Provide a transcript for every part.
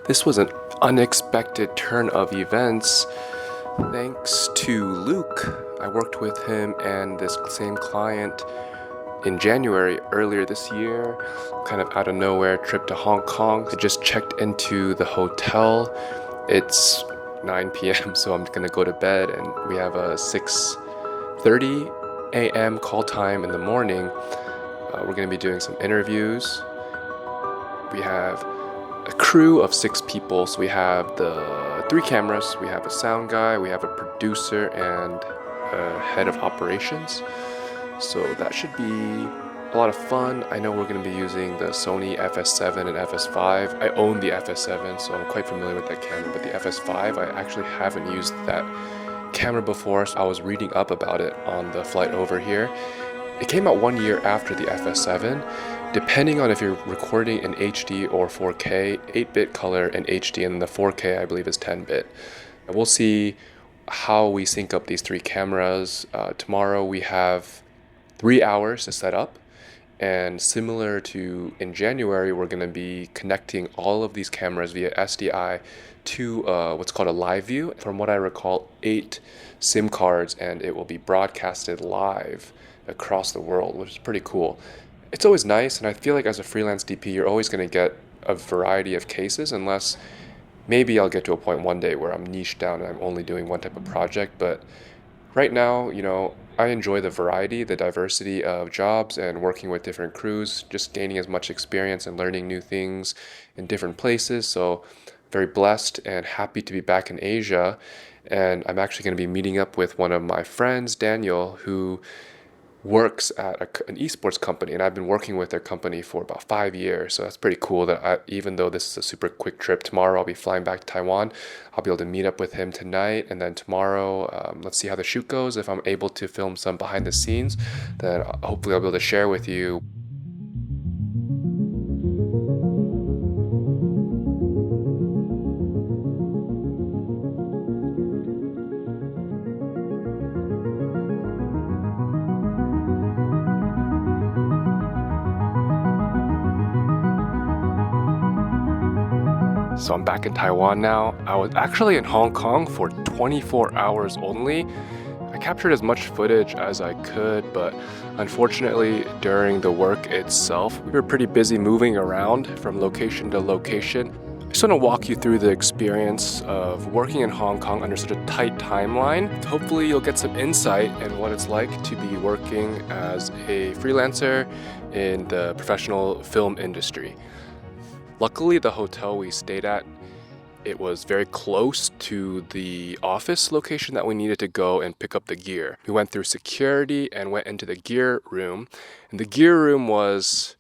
This was an unexpected turn of events. Thanks to Luke, I worked with him and this same client in January earlier this year, kind of out of nowhere trip to Hong Kong. I just checked into the hotel. It's 9 p.m., so I'm gonna go to bed, and we have a 6:30 a.m. call time in the morning. We're gonna be doing some interviews. We have a crew of 6 people, so we have the 3 cameras, we have a sound guy, we have a producer, and a head of operations. So that should be a lot of fun. I know we're going to be using the Sony FS7 and FS5. I own the FS7, so I'm quite familiar with that camera, but the FS5, I actually haven't used that camera before, so I was reading up about it on the flight over here. It came out 1 year after the FS7. Depending on if you're recording in HD or 4K, 8-bit color in HD, and the 4K I believe is 10-bit. And we'll see how we sync up these 3 cameras. Tomorrow we have 3 hours to set up, and similar to in January, we're going to be connecting all of these cameras via SDI to what's called a live view. From what I recall, 8 SIM cards, and it will be broadcasted live across the world, which is pretty cool. It's always nice, and I feel like as a freelance DP, you're always going to get a variety of cases, unless maybe I'll get to a point one day where I'm niched down and I'm only doing one type of project. But right now, I enjoy the variety, the diversity of jobs and working with different crews, just gaining as much experience and learning new things in different places. So very blessed and happy to be back in Asia. And I'm actually going to be meeting up with one of my friends, Daniel, who works at an esports company, and I've been working with their company for about 5 years. So that's pretty cool that even though this is a super quick trip, tomorrow I'll be flying back to Taiwan. I'll be able to meet up with him tonight, and then tomorrow, let's see how the shoot goes. If I'm able to film some behind the scenes, then hopefully I'll be able to share with you. So I'm back in Taiwan now. I was actually in Hong Kong for 24 hours only. I captured as much footage as I could, but unfortunately during the work itself, we were pretty busy moving around from location to location. I just want to walk you through the experience of working in Hong Kong under such a tight timeline. Hopefully you'll get some insight in what it's like to be working as a freelancer in the professional film industry. Luckily, the hotel we stayed at, it was very close to the office location that we needed to go and pick up the gear. We went through security and went into the gear room. And the gear room was,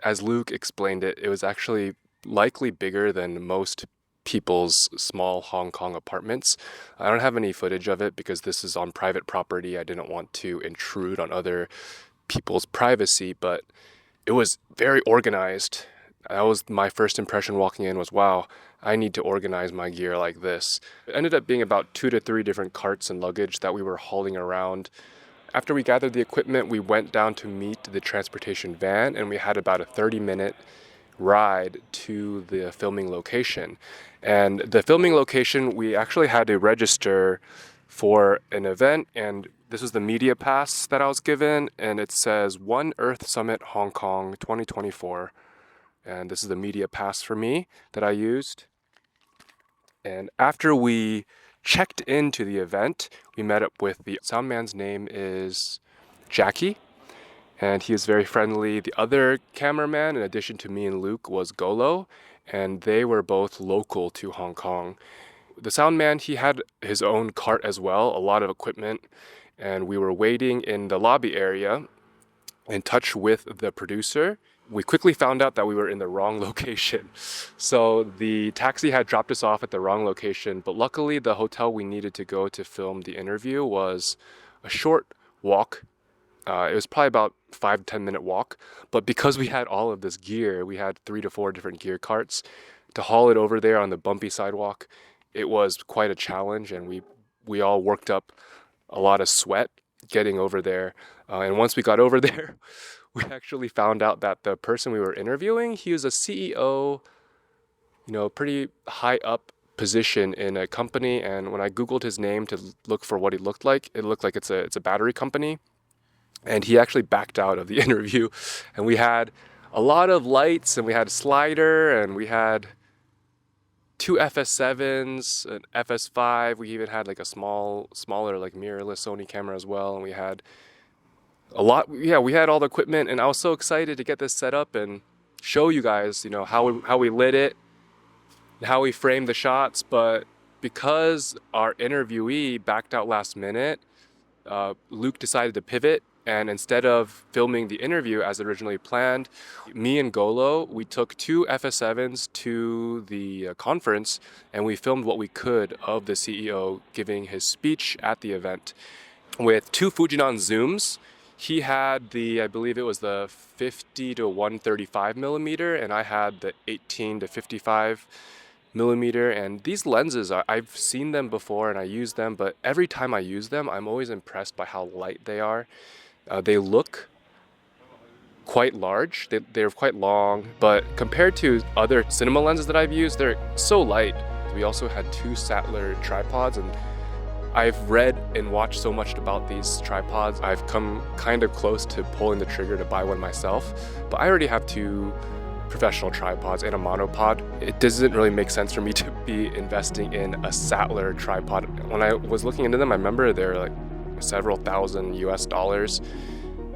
as Luke explained it, it was actually likely bigger than most people's small Hong Kong apartments. I don't have any footage of it because this is on private property. I didn't want to intrude on other people's privacy, but it was very organized. That was my first impression walking in was, wow, I need to organize my gear like this. It ended up being about 2 to 3 different carts and luggage that we were hauling around. After we gathered the equipment, we went down to meet the transportation van, and we had about a 30-minute ride to the filming location. And the filming location, we actually had to register for an event, and this was the media pass that I was given, and it says One Earth Summit Hong Kong 2024. And this is the media pass for me that I used. And after we checked into the event, we met up with the sound man's name is Jackie, and he is very friendly. The other cameraman, in addition to me and Luke, was Golo, and they were both local to Hong Kong. The sound man, he had his own cart as well, a lot of equipment, and we were waiting in the lobby area in touch with the producer. We quickly found out that we were in the wrong location. So the taxi had dropped us off at the wrong location, but luckily the hotel we needed to go to film the interview was a short walk. It was probably about 5 to 10 minute walk, but because we had all of this gear, we had 3 to 4 different gear carts to haul it over there on the bumpy sidewalk. It was quite a challenge, and we all worked up a lot of sweat getting over there. And once we got over there, we actually found out that the person we were interviewing, he was a CEO pretty high up position in a company. And when I Googled his name to look for what he looked like, it looked like it's a battery company. And he actually backed out of the interview. And we had a lot of lights, and we had a slider, and we had two FS7s, an FS5. We even had like a smaller like mirrorless Sony camera as well. And we had a lot. Yeah, we had all the equipment, and I was so excited to get this set up and show you guys, how we lit it, how we framed the shots. But because our interviewee backed out last minute, Luke decided to pivot. And instead of filming the interview as originally planned, me and Golo, we took two FS7s to the conference, and we filmed what we could of the CEO giving his speech at the event with two Fujinon zooms. He had I believe it was the 50 to 135 millimeter, and I had the 18 to 55 millimeter. And these lenses, I've seen them before and I use them, but every time I use them, I'm always impressed by how light they are. They look quite large, they're quite long, but compared to other cinema lenses that I've used, they're so light. We also had two Sattler tripods, and I've read and watched so much about these tripods. I've come kind of close to pulling the trigger to buy one myself, but I already have two professional tripods and a monopod. It doesn't really make sense for me to be investing in a Sattler tripod. When I was looking into them, I remember they're like several thousand US,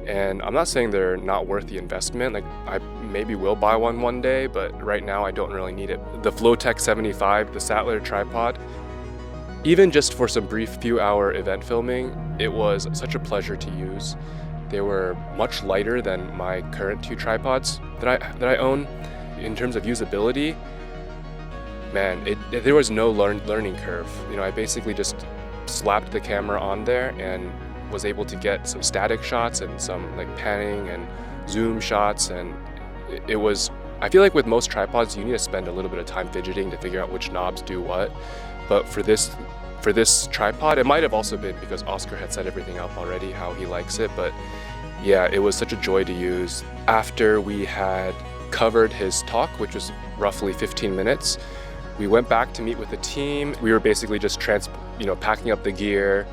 and I'm not saying they're not worth the investment. Like, I maybe will buy one day, but right now I don't really need it. The Flowtech 75, the Sattler tripod, even just for some brief few hour event filming, it was such a pleasure to use. They were much lighter than my current two tripods that I own. In terms of usability, man, there was no learning curve. I basically just slapped the camera on there and was able to get some static shots and some like panning and zoom shots. And it was, I feel like with most tripods, you need to spend a little bit of time fidgeting to figure out which knobs do what. But for this tripod, it might have also been because Oscar had set everything up already, how he likes it. But yeah, it was such a joy to use. After we had covered his talk, which was roughly 15 minutes, we went back to meet with the team. We were basically just packing up the gear,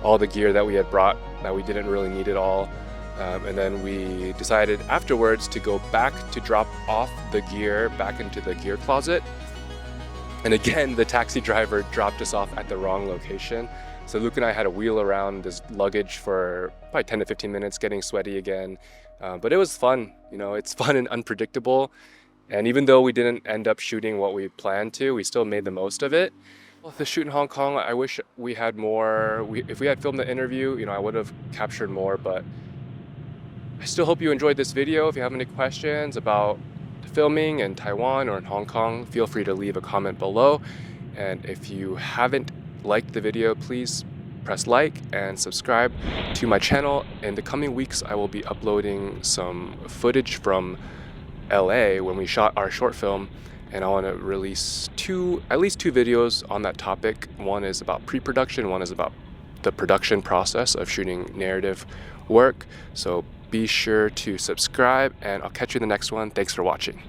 all the gear that we had brought that we didn't really need it all. And then we decided afterwards to go back to drop off the gear back into the gear closet. And again, the taxi driver dropped us off at the wrong location. So Luke and I had to wheel around this luggage for probably 10 to 15 minutes, getting sweaty again. But it was fun. It's fun and unpredictable. And even though we didn't end up shooting what we planned to, we still made the most of it. Well, the shoot in Hong Kong, I wish we had more. If we had filmed the interview, I would have captured more. But I still hope you enjoyed this video. If you have any questions about the filming in Taiwan or in Hong Kong, feel free to leave a comment below. And if you haven't liked the video, please press like and subscribe to my channel. In the coming weeks, I will be uploading some footage from LA when we shot our short film, and I want to release at least two videos on that topic. One is about pre-production, one is about the production process of shooting narrative work. So be sure to subscribe, and I'll catch you in the next one. Thanks for watching.